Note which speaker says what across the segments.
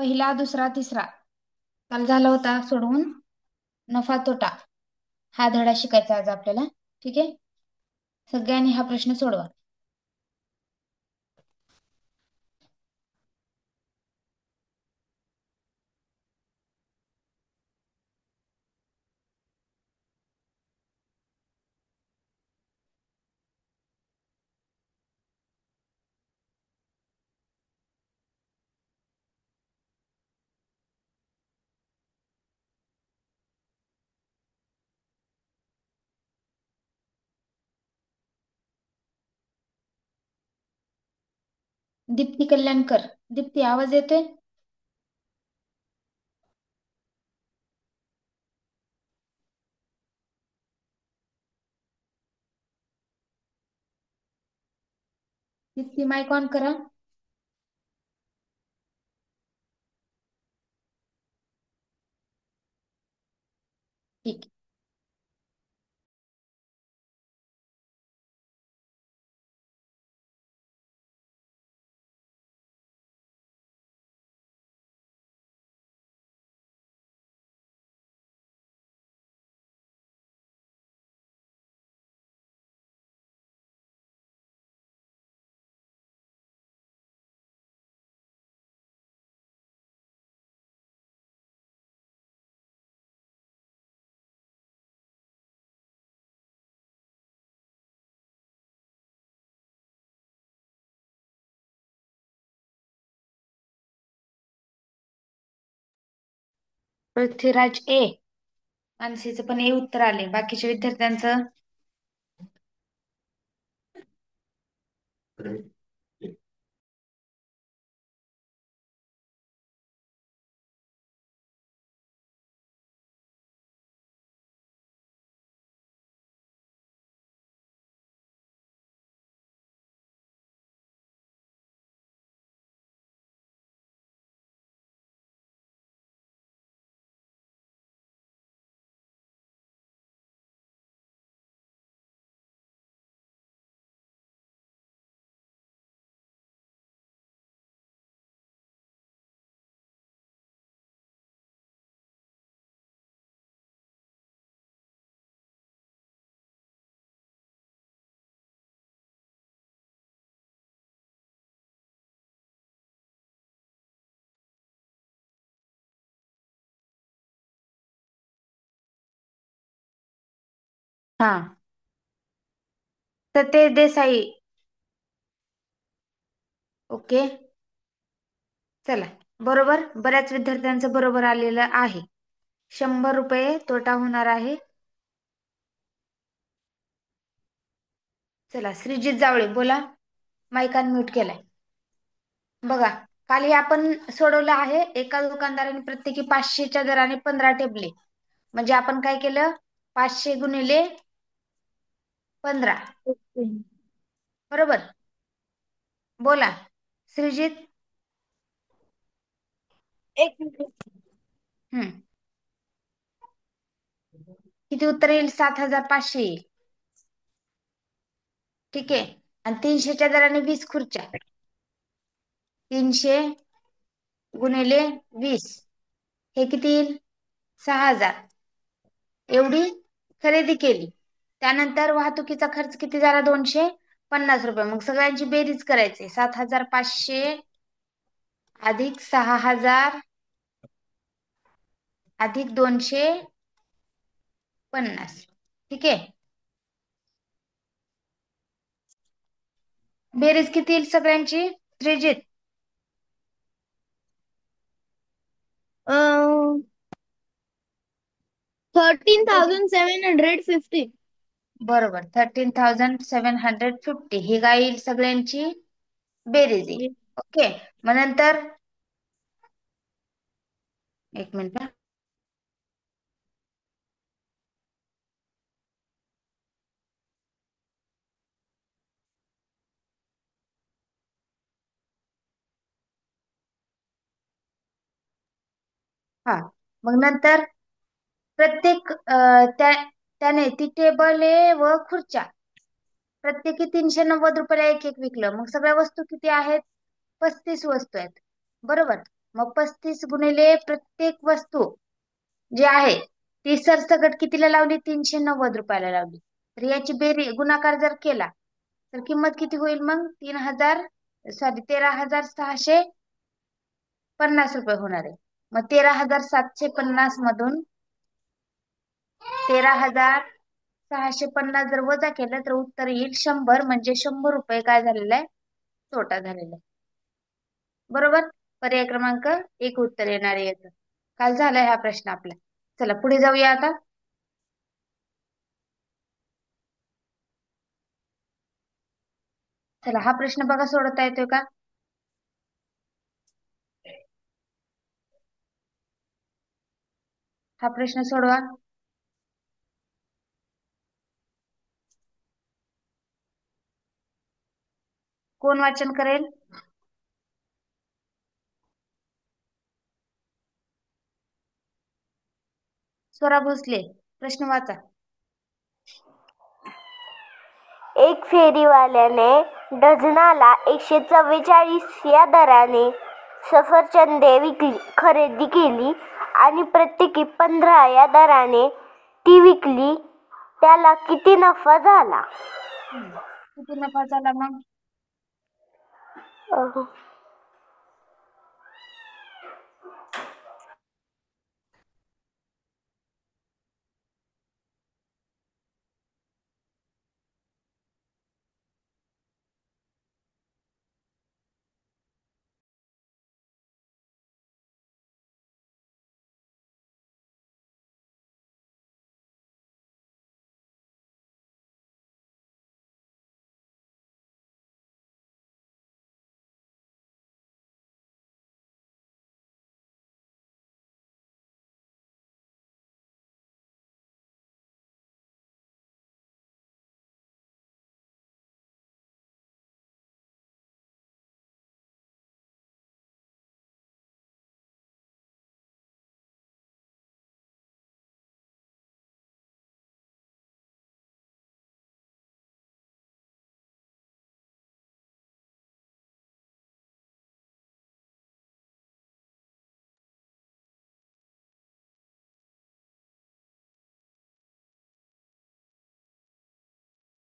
Speaker 1: पहिला दुसरा तिसरा काल झाला होता सोडवून. नफा तोटा हा धडा शिकायचा आज आपल्याला. ठीक आहे, सगळ्यांनी हा प्रश्न सोडवा. दीप्ती कल्याणकर, दीप्ती आवाज येतोय? दीप्ती माईक ऑन करा. ठीक. पृथ्वीराज ए, मानसीचं पण ए उत्तर आले. बाकीच्या विद्यार्थ्यांचं हा सतेज देसाई. ओके, चला बरोबर, बऱ्याच विद्यार्थ्यांचं बरोबर आलेलं आहे. 100 रुपये तोटा होणार आहे. चला श्रीजित जावळे बोला, माईक अनम्यूट केलाय. बघा, खाली आपण सोडवलं आहे. एका दुकानदाराने प्रत्येकी 500च्या दराने 15 टेबले, म्हणजे आपण काय केलं, 500 गुणिले 15. बरोबर, बोला श्रीजित. एक मिनिट. किती उत्तर येईल? 7500 येईल. ठीक आहे, आणि 300च्या दराने 20 खुर्च्या. 300 गुणिले 20 हे किती येईल? 6000. एवढी खरेदी केली. त्यानंतर वाहतुकीचा खर्च किती झाला? 250 रुपये. मग सगळ्यांची बेरीज करायची. 7500 अधिक 6000 अधिक 250. ठीक आहे, बेरीज किती येईल सगळ्यांची? त्रिजित
Speaker 2: 13,750.
Speaker 1: बरोबर, 13,750 ही काय येईल सगळ्यांची बेरीज येईल. ओके, मग नंतर एक मिनिट. हा, मग नंतर प्रत्येक त्याने ती टेबले व खुर्च्या प्रत्येकी 390 रुपयाला एक एक विकलं. मग सगळ्या वस्तू किती आहेत? 35 वस्तू आहेत. बरोबर, मग 35 गुणिले प्रत्येक वस्तू जी आहे ती सरसकट कितीला लावली? 390 रुपयाला लावली. तर याची गुणाकार जर केला तर किंमत किती होईल मग? 13,650 रुपये होणार आहे. मग 13,750 मधून 13,650 जर वजा केलं तर उत्तर येईल 100. म्हणजे 100 रुपये काय झालेला आहे? तोटा झालेला आहे. बरोबर. पर्याय क्रमांक 1 उत्तर येणार आहे याचं. काल झालाय हा प्रश्न आपला. चला पुढे जाऊया आता. चला हा प्रश्न बघा सोडवता येतोय का? हा प्रश्न सोडवा. कोण वाचन करेल? स्वरा भोसले, प्रश्न वाचा.
Speaker 2: एक फेरीवाल्याने डझनाला 144 या दराने सफरचंदे खरेदी केली आणि प्रत्येकी 15 या दराने ती विकली. त्याला किती नफा झाला?
Speaker 1: किती नफा झाला मग?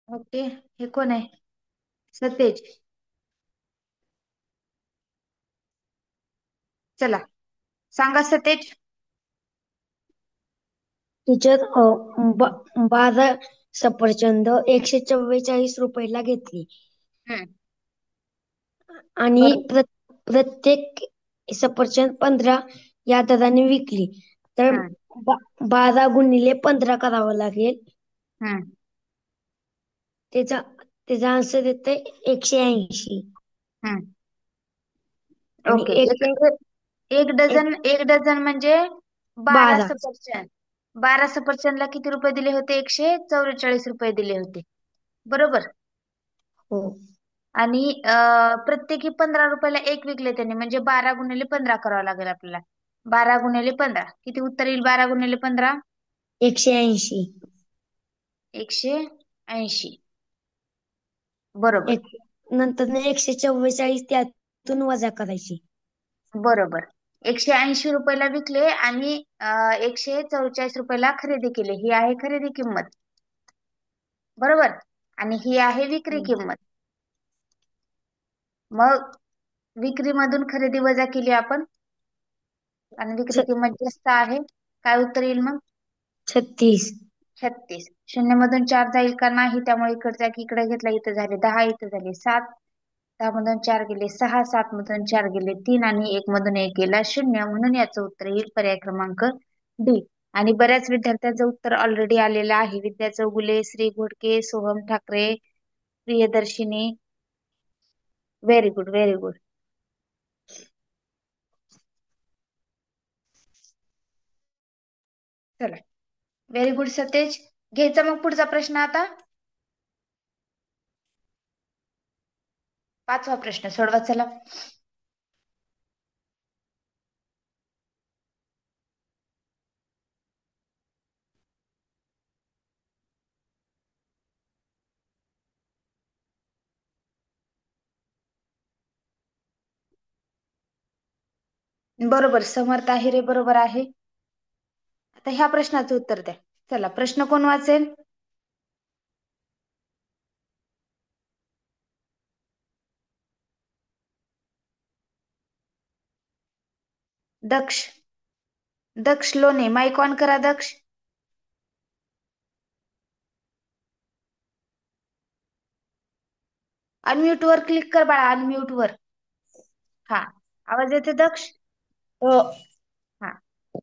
Speaker 1: ओके, हे कोण आहे? सतेज. चला सांगा सतेज.
Speaker 3: टीचर, 12 सफरचंद 144 रुपयाला घेतली आणि प्रत्येक सफरचंद 15 या दराने विकली. तर 12 गुणिले 15 करावं लागेल. त्याचा आन्सर येते 180.
Speaker 1: ओके. एक डझन म्हणजे 12 सफरचंद. 12 सफरचंदला किती रुपये दिले होते? 144 रुपये दिले होते. बरोबर.
Speaker 3: हो.
Speaker 1: आणि प्रत्येकी 15 रुपयाला एक विकले त्यांनी. म्हणजे 12 गुणिले 15 करावं लागेल आपल्याला. 12 गुणिले 15 किती उत्तर येईल? 12 गुणिले 15
Speaker 3: 180.
Speaker 1: 180. बरोबर.
Speaker 3: नंतर 144 त्यातून वजा करायची.
Speaker 1: बरोबर. 180 रुपयाला विकले आणि 144 रुपयाला खरेदी केले. ही आहे खरेदी किंमत. बरोबर. आणि ही आहे विक्री किंमत. मग विक्रीमधून खरेदी वजा केली आपण आणि विक्री किंमत जास्त आहे. काय उत्तर येईल मग?
Speaker 3: 36.
Speaker 1: 36. 0 मधून 4 जाईल का? नाही. त्यामुळे इकडच्या इकडे घेतला. इथं झाले 10, इथं झाले 7. 10 मधून 4 गेले 6, 7 मधून 4 गेले 3 आणि 1 मधून 1 गेला 0. म्हणून याचं उत्तर येईल पर्याय क्रमांक डी. आणि बऱ्याच विद्यार्थ्यांचं उत्तर ऑलरेडी आलेलं आहे. Vidya Chougule, Shri Ghodke, Soham Thackeray, Priyadarshini. Very good, very good. चला, व्हेरी गुड सतेज. घ्यायचा मग पुढचा प्रश्न आता. 5वा प्रश्न सोडवा. चला. बरोबर, समर्थ आहे बरोबर आहे. आता ह्या प्रश्नाचं उत्तर द्या. चला, प्रश्न कोण वाचेल? दक्ष. दक्ष लोणे, माईक ऑन करा दक्ष. अनम्यूट वर क्लिक कर बाळा, अनम्यूट वर. हा, आवाज येते दक्ष?
Speaker 2: हो.
Speaker 1: हा,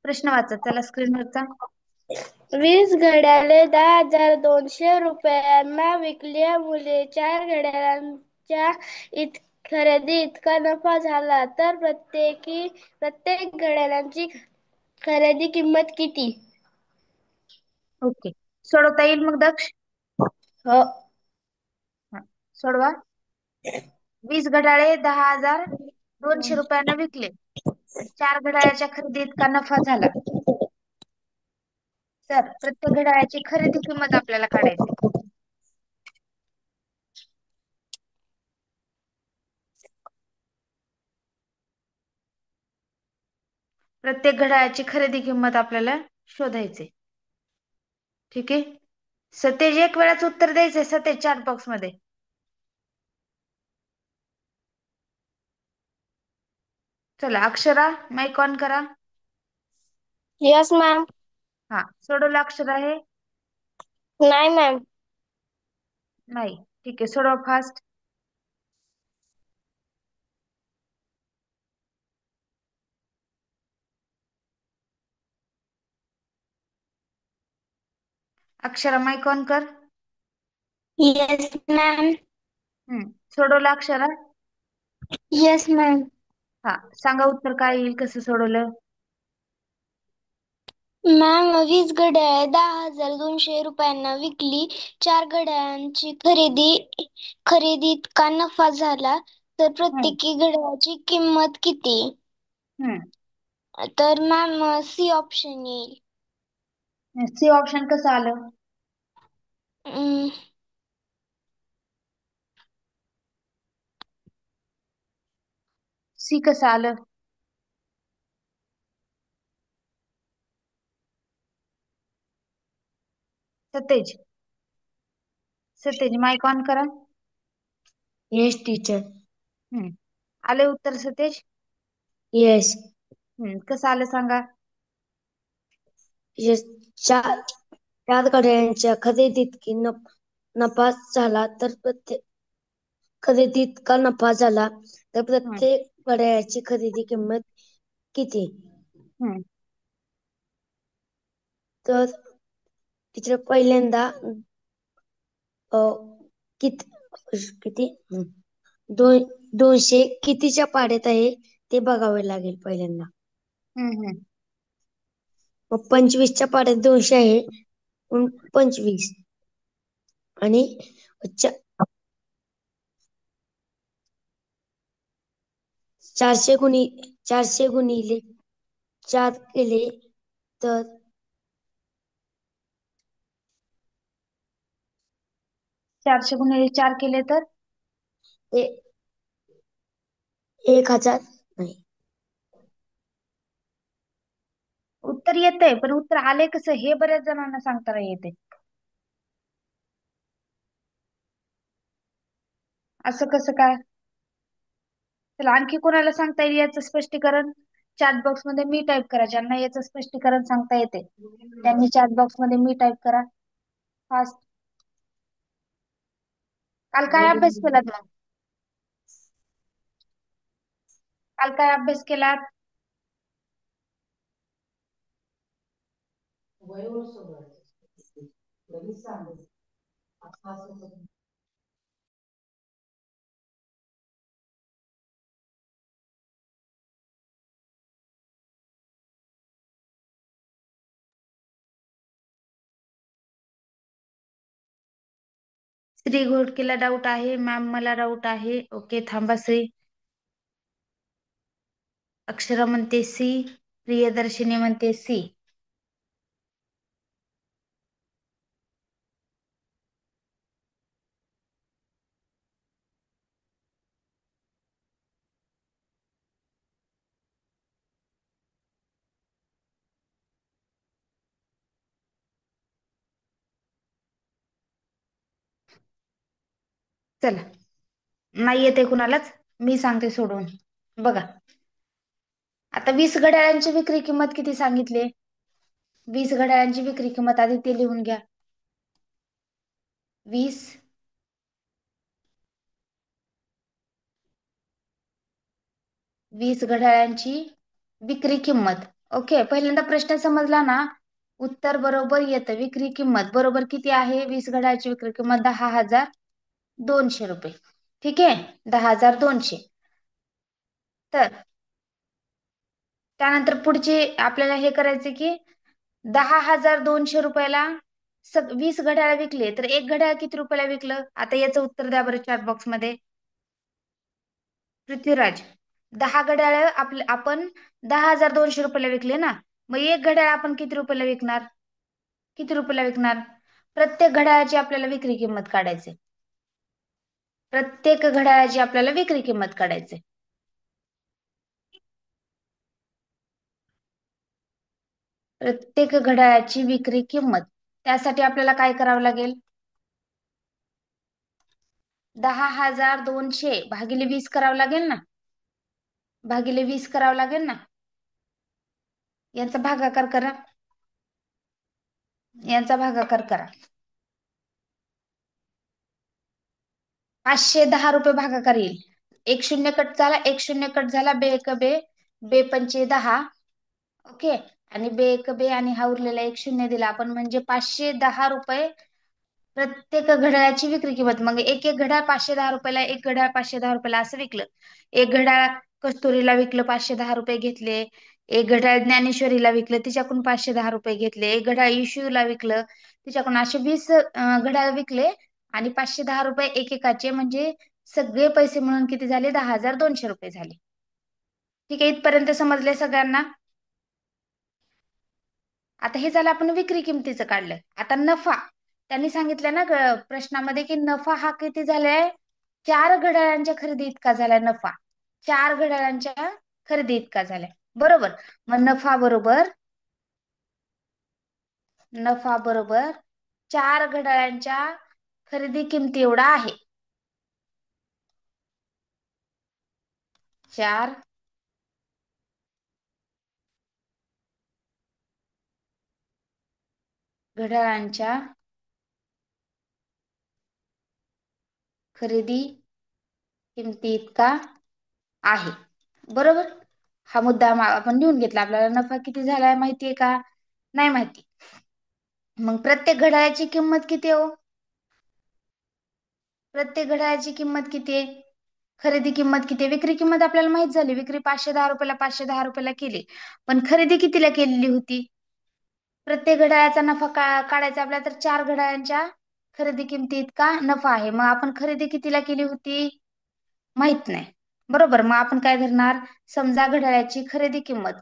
Speaker 1: प्रश्न वाचा चला स्क्रीनवरचा.
Speaker 2: 20 घड्याळे 10,200 रुपयांना विकल्यामुळे 4 घड्याळांच्या खरेदी इतका नफा झाला तर प्रत्येक घड्याळाची खरेदी किंमत किती?
Speaker 1: ओके, सोडवता येईल मग दक्ष?
Speaker 2: हो.
Speaker 1: हा, सोडवा. 20 घड्याळे 10,200 रुपयांना विकले आणि 4 घड्याळाच्या खरेदी इतका नफा झाला तर प्रत्येक घड्याळाची खरेदी किंमत आपल्याला काढायची. प्रत्येक घड्याळाची खरेदी किंमत आपल्याला शोधायची. ठीक आहे, सतेज एक वेळाच उत्तर द्यायचंय. सतेज चॅट बॉक्स मध्ये. चला, अक्षरा माईक ऑन करा.
Speaker 2: Yes ma'am.
Speaker 1: हा, सोडवलं अक्षरा हे?
Speaker 2: नाही मॅम.
Speaker 1: नाही, ठीक आहे, सोडवा फास्ट. अक्षरा माईक ऑन कर.
Speaker 2: Yes ma'am.
Speaker 1: सोडवलं अक्षरा?
Speaker 2: Yes ma'am.
Speaker 1: हा, सांगा उत्तर काय येईल, कसं सोडवलं?
Speaker 2: मॅम, 20 घड्याळे 10,200 रुपयांना विकली. 4 घड्याळांची खरेदी इतका नफा झाला तर
Speaker 1: हम्म
Speaker 2: प्रत्येकी घड्याळाची किंमत किती?
Speaker 1: हम्म
Speaker 2: तर मॅम, सी ऑप्शन येईल.
Speaker 1: सी ऑप्शन कसं आलं?
Speaker 2: अं,
Speaker 1: सी कसं आलं? सतेज. सतेज माईक ऑन करा.
Speaker 3: Yes teacher.
Speaker 1: आले उत्तर सतेज?
Speaker 3: येस.
Speaker 1: कसं आलं सांगा?
Speaker 3: येस, चार घड्याळांच्या खरेदीत की नफा झाला तर खरेदीत का नफा झाला तर
Speaker 1: हम्म
Speaker 3: प्रत्येक घड्याळाची खरेदी किंमत किती?
Speaker 1: हम्म
Speaker 3: तर टीचर पहिल्यांदा किती 200 कितीच्या पाड्यात आहे ते बघावे लागेल पहिल्यांदा.
Speaker 1: हम्म
Speaker 3: मग 25च्या पाड्यात 200 आहे, 25 आणि 400 गुणिले 4 केले तर
Speaker 1: 400 गुणिले 4 केले तर
Speaker 3: 1,000 नाही.
Speaker 1: उत्तर येतंय, पण उत्तर आले कसं हे बऱ्याच जणांना सांगता नाही येते. असं कसं काय? चला, आणखी कोणाला सांगता येईल याचं स्पष्टीकरण? चॅट बॉक्स मध्ये मी टाईप करा. ज्यांना याचं स्पष्टीकरण सांगता येते त्यांनी चॅट बॉक्स मध्ये मी टाईप करा फास्ट. काल काय अभ्यास केलात मग? काल काय अभ्यास केलात? श्री घोडकेला डाऊट आहे. मॅम मला डाऊट आहे. ओके, थांबा श्री. अक्षरा म्हणते सी. प्रियदर्शिनी म्हणते सी. चला, नाही येते कुणालाच, मी सांगते सोडवून. बघा, आता 20 घड्याळांची विक्री किंमत किती सांगितली? 20 घड्याळांची विक्री किंमत आधी ते लिहून घ्या. 20 घड्याळांची विक्री किंमत. ओके, पहिल्यांदा प्रश्न समजला ना, उत्तर बरोबर येतं. विक्री किंमत बरोबर किती आहे? 20 घड्याळाची विक्री किंमत 10,200 रुपये. ठीक आहे, 10,200. तर त्यानंतर पुढचे आपल्याला हे करायचे की 10,200 रुपयाला 20 घड्याळ विकले, तर एक घड्याळ किती रुपयाला विकलं? आता याचं उत्तर द्या बरं चॅट बॉक्स मध्ये. पृथ्वीराज, 10 घड्याळ आपण 10,200 रुपयाला विकले ना, मग एक घड्याळ आपण किती रुपयाला विकणार? किती रुपयाला विकणार? प्रत्येक घड्याळाची आपल्याला विक्री किंमत काढायची. प्रत्येक घड्याळाची आपल्याला विक्री किंमत काढायची. प्रत्येक घड्याळाची विक्री किंमत, त्यासाठी आपल्याला काय करावं लागेल? 10,200 भागिले 20 करावं लागेल ना, भागिले 20 करावं लागेल ना. यांचा भागाकार करा, यांचा भागाकार करा. 510 रुपये भागाकार येईल. एक शून्य कट झाला, एक शून्य कट झाला, बे एक बे, बे पंचे 10. ओके, आणि बे एक बे, आणि हा उरलेला एक शून्य दिला आपण, म्हणजे 510 रुपये प्रत्येक घड्याळाची विक्री किंमत. मग एक एक घड्याळ 510 रुपयाला, एक घड्याळ 510 रुपयाला असं विकलं. एक घड्याळ कस्तुरीला विकलं, 510 रुपये घेतले. एक घड्याळ ज्ञानेश्वरीला विकलं, तिच्याकडून 510 रुपये घेतले. एक घड्याळ इशूला विकलं, तिच्याकडून असे 20 घड्याळ विकले, आणि 510 रुपये एकेकाचे, म्हणजे सगळे पैसे मिळून किती झाले? 10,200 रुपये झाले. ठीक आहे, इथपर्यंत समजले सगळ्यांना? आता हे झालं आपण विक्री किमतीचं काढलं. आता नफा, त्यांनी सांगितलं ना प्रश्नामध्ये की नफा हा किती झालाय? 4 घड्याळांच्या खरेदी इतका झालाय नफा. 4 घड्याळांच्या खरेदी इतका झालाय, बरोबर. मग नफा बरोबर 4 घड्याळांच्या खरेदी किमती एवढा आहे. 4 घड्याळांच्या खरेदी किमती इतका आहे, बरोबर. हा मुद्दा आपण लिहून घेतला. आपल्याला नफा किती झालाय माहितीये का? नाही माहिती. मग प्रत्येक घड्याळाची किंमत किती हो? प्रत्येक घड्याळाची किंमत किती आहे? खरेदी किंमत किती आहे? विक्री किंमत आपल्याला माहित झाली. विक्री 510 रुपयाला 510 रुपयाला केली, पण खरेदी कितीला केलेली होती? प्रत्येक घड्याळाचा नफा काढायचा आपल्याला, तर 4 घड्याळांच्या खरेदी किमती इतका नफा आहे. मग आपण खरेदी कितीला केली होती? माहित नाही, बरोबर. मग आपण काय धरणार? समजा घड्याळाची खरेदी किंमत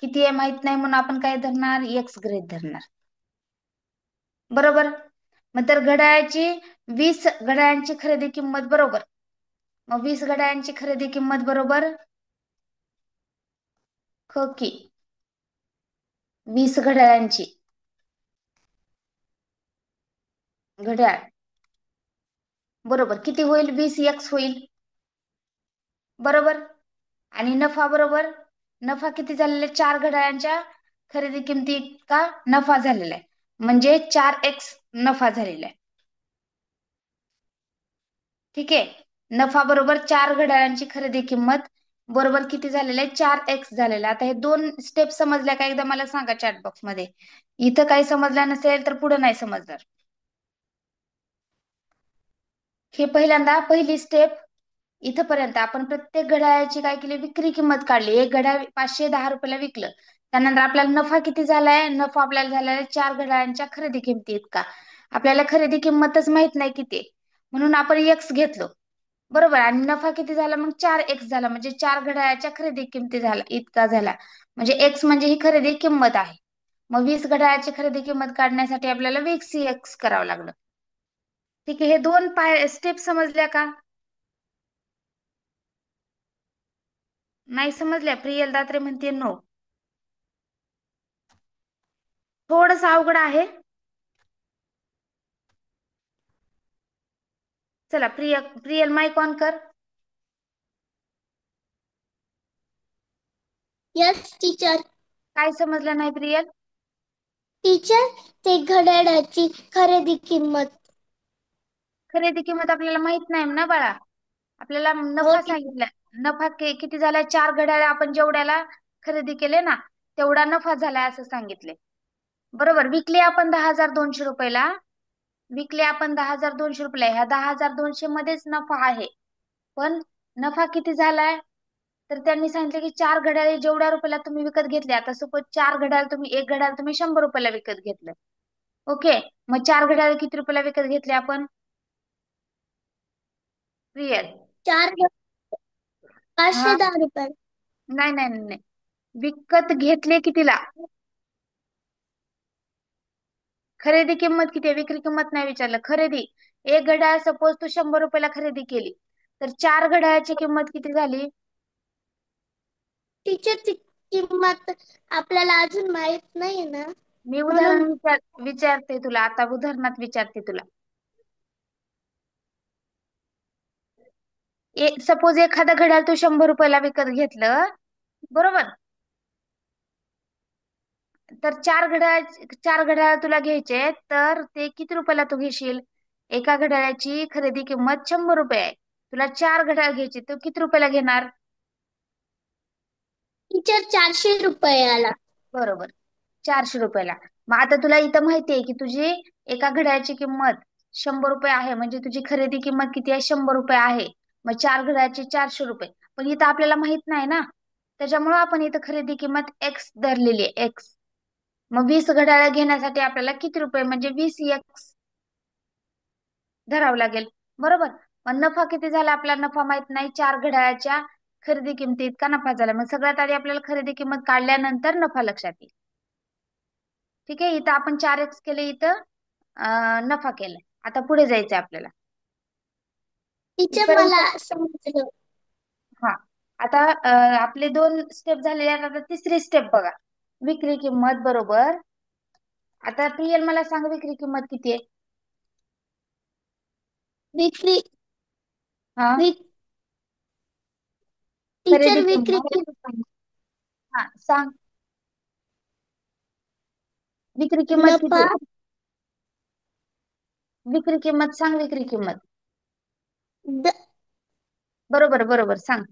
Speaker 1: किती आहे माहित नाही, म्हणून आपण काय धरणार? एक्स गृहीत धरणार, बरोबर. मग तर 20 घड्याळांची खरेदी किंमत बरोबर. मग 20 घड्याळांची खरेदी किंमत बरोबर की 20 घड्याळांची घड्याळ बरोबर किती होईल? 20 एक्स होईल, बरोबर. आणि नफा बरोबर, नफा किती झालेला आहे? 4 घड्याळांच्या खरेदी किमती का नफा झालेला आहे, म्हणजे 4x नफा झालेला आहे. ठीक आहे, नफा बरोबर 4 घड्याळांची खरेदी किंमत बरोबर किती झालेलं आहे? 4x झालेला. आता हे दोन स्टेप समजल्या का? एकदा मला सांगा चॅट बॉक्स मध्ये. इथं काही समजलं नसेल तर पुढे नाही समजणार. हे पहिल्यांदा पहिली स्टेप इथपर्यंत आपण प्रत्येक घड्याळाची काय केली? विक्री किंमत काढली. एक घड्याळ 510 रुपयाला विकलं, त्यानंतर आपल्याला नफा किती झालाय? नफा आपल्याला झालाय 4 घड्याळांच्या खरेदी किमती इतका. आपल्याला खरेदी किंमतच माहित नाही किती, म्हणून आपण एक्स घेतलो, बरोबर. आणि नफा किती झाला? मग 4x झाला, म्हणजे 4 घड्याळाच्या खरेदी किमती झाला इतका झाला, म्हणजे एक्स म्हणजे ही खरेदी किंमत आहे. मग 20 घड्याळाची खरेदी किंमत काढण्यासाठी आपल्याला 20x करावं लागलं. ठीक आहे, हे दोन स्टेप समजल्या का? नाही समजल्या? प्रियल दात्रे म्हणते नो. थोडस अवघड आहे. चला प्रियल माईक ऑन कर.
Speaker 2: Yes teacher.
Speaker 1: काय समजलं नाही प्रियल?
Speaker 2: टीचर, ते घड्याळाची खरेदी किंमत.
Speaker 1: खरेदी किंमत आपल्याला माहित नाही ना बाळा. आपल्याला
Speaker 2: हो
Speaker 1: नफा
Speaker 2: टीचर.
Speaker 1: सांगितला. नफा किती झाला? 4 घड्याळ आपण जेवढ्याला खरेदी केले ना तेवढा नफा झाला असं सांगितले. बरोबर. विकले आपण 10,200 रुपयाला. विकले आपण 10,200 रुपयाला. ह्या 10,200 मध्येच नफा आहे. पण नफा किती झालाय? तर त्यांनी सांगितले की 4 घड्याळे जेवढ्या रुपयाला तुम्ही विकत घेतले, आता सपोज 4 घड्याळ एक घड्याळ तुम्ही 100 रुपयाला विकत घेतलं. ओके, मग 4 घड्याळ किती रुपयाला विकत घेतले आपण प्रियल?
Speaker 2: 4
Speaker 1: हा,
Speaker 2: 510 रुपये.
Speaker 1: नाही नाही नाही नाही. विकत घेतले कितीला? खरेदी किंमत किती आहे? विक्री किंमत नाही विचारलं, खरेदी. एक घड्याळ सपोज तू 100 रुपयाला खरेदी केली, तर 4 घड्याळाची किंमत किती झाली?
Speaker 2: टीचरची किंमत आपल्याला अजून माहित नाही ना,
Speaker 1: मी
Speaker 2: म्हणून.
Speaker 1: उदाहरण विचारते तुला, आता उदाहरणात विचारते तुला. सपोज एखादं घड्याळ तू 100 रुपयाला विकत घेतलं, बरोबर? तर 4 घड्याळ तुला घ्यायचे, तर ते किती रुपयाला तू घेशील? एका घड्याळाची खरेदी किंमत 100 रुपये आहे. तुला 4 घड्याळ घ्यायचे, तू किती रुपयाला घेणार?
Speaker 2: टीचर 400 रुपये आला.
Speaker 1: बरोबर, 400 रुपयाला. मग आता तुला इथं माहिती आहे की तुझी एका घड्याळाची किंमत 100 रुपये आहे, म्हणजे तुझी खरेदी किंमत किती आहे? 100 रुपये आहे. मग 4 घड्याळाची 400 रुपये. पण इथं आपल्याला माहित नाही ना, त्याच्यामुळे आपण इथं खरेदी किंमत एक्स धरलेली आहे, एक्स. मग 20 घड्याळ घेण्यासाठी आपल्याला किती रुपये, म्हणजे 20x धरावं लागेल. बरोबर. मग नफा किती झाला? आपला नफा माहित नाही. 4 घड्याळाच्या खरेदी किमती इतका नफा झाला. मग सगळ्यात आधी आपल्याला खरेदी किंमत काढल्यानंतर नफा लक्षात येईल. ठीक आहे, इथं आपण 4x केले, इथं नफा केलाय. आता पुढे जायचंय आपल्याला.
Speaker 2: टीचर मला
Speaker 1: इथपर्यंत
Speaker 2: समजलं.
Speaker 1: हा. आता आपले 2 स्टेप झालेले आहेत. आता तिसरी स्टेप बघा. विक्री किंमत. बरोबर. आता प्रियल मला सांग, विक्री किंमत किती आहे?
Speaker 2: विक्री
Speaker 1: हा,
Speaker 2: विक
Speaker 1: खरेदी
Speaker 2: टीचर विक्री
Speaker 1: किंमत.
Speaker 2: किंमत.
Speaker 1: हा, सांग. विक्री किंमत किती
Speaker 2: नफा
Speaker 1: आहे? विक्री किंमत सांग, विक्री किंमत.
Speaker 2: द-
Speaker 1: बरोबर बरोबर, सांग.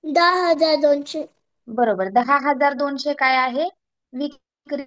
Speaker 2: 10,200.
Speaker 1: बरोबर, 10,200 काय आहे? विक्री